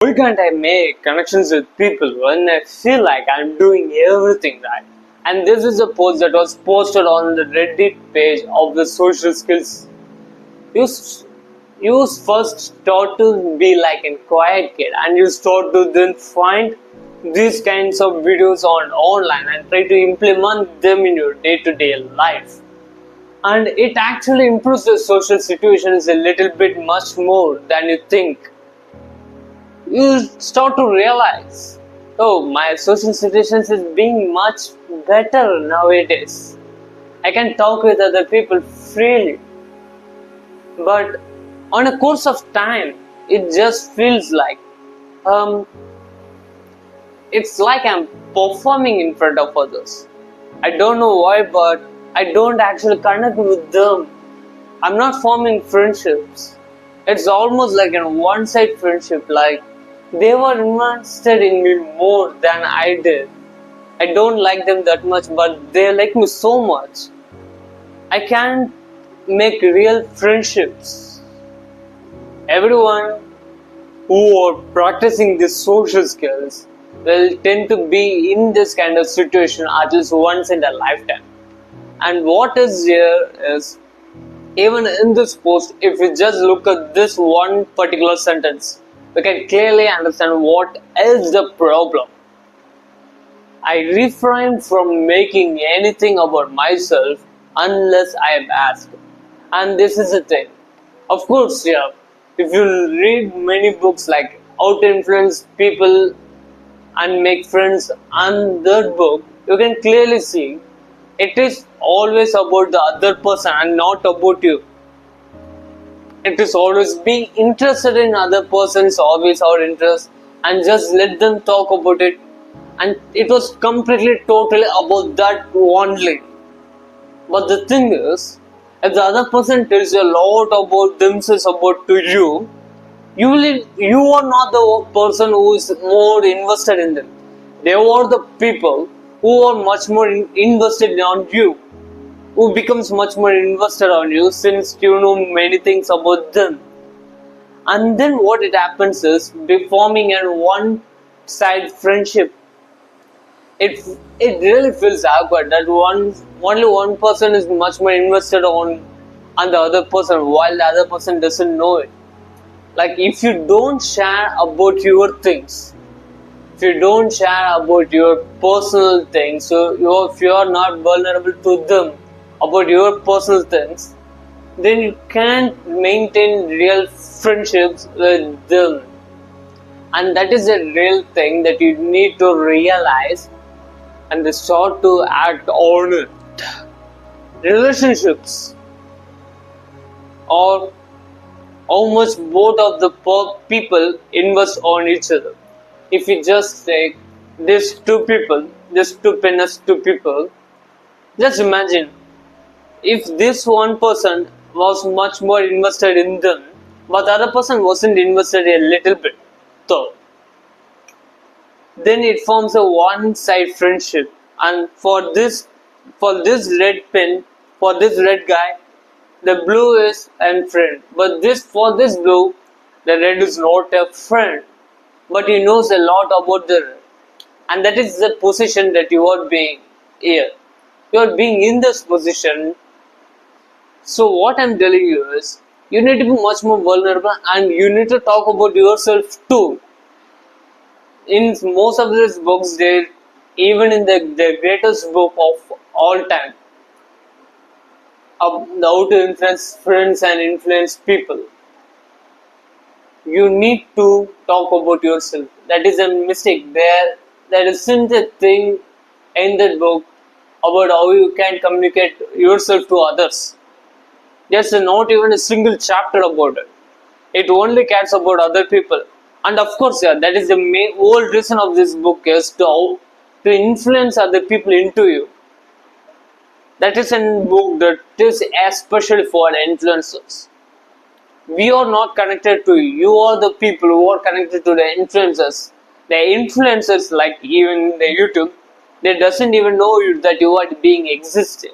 Why can't I make connections with people when I feel like I'm doing everything right? And this is a post that was posted on the Reddit page of the social skills. You, you first start to be like a quiet kid and you start to then find these kinds of videos on online and try to implement them in your day-to-day life. And it actually improves the social situations a little bit much more than you think. You start to realize, oh, my social situations is being much better nowadays. I can talk with other people freely. But on a course of time, it just feels like um, it's like I'm performing in front of others. I don't know why, but I don't actually connect with them. I'm not forming friendships. It's almost like a one-side friendship, like they were invested in me more than I did. I don't like them that much, but they like me so much. I can't make real friendships. Everyone who are practicing these social skills will tend to be in this kind of situation at least once in their lifetime. And what is here is, even in this post, if we just look at this one particular sentence, we can clearly understand what is the problem. I refrain from making anything about myself unless I am asked. And this is the thing. Of course, yeah, if you read many books like How to Influence People and Make Friends and that book, you can clearly see it is always about the other person and not about you. It is always being interested in other person's always our interest and just let them talk about it, and it was completely totally about that only. But the thing is, if the other person tells you a lot about themselves about to you are not the person who is more invested in them. They are the people who are much more invested on you, who becomes much more invested on you since you know many things about them. And then what it happens is, be forming a one side friendship. It really feels awkward that only one person is much more invested on the other person while the other person doesn't know it. Like if you don't share about your things, if you don't share about your personal things, so if you are not vulnerable to them about your personal things, then you can't maintain real friendships with them. And that is a real thing that you need to realize and start to act on it. Relationships, or how much both of the people invest on each other. If you just take these two people, these two penis two people, just imagine if this one person was much more invested in them, but the other person wasn't invested a little bit, though, then it forms a one-side friendship. And for this red pen, for this red guy, the blue is a friend. But for this blue, the red is not a friend, but he knows a lot about the red, and that is the position that you are being here. You are being in this position. So what I'm telling you is, you need to be much more vulnerable, and you need to talk about yourself too. In most of these books, they even in the greatest book of all time, how to influence friends and influence people, you need to talk about yourself. That is a mistake. There isn't a thing in that book about how you can communicate yourself to others. There's not even a single chapter about it. It only cares about other people. And of course, yeah, that is the main whole reason of this book is to influence other people into you. That is a book that is especially for influencers. We are not connected to you. You are the people who are connected to the influencers. The influencers, like even the YouTube, they doesn't even know you that you are being existed.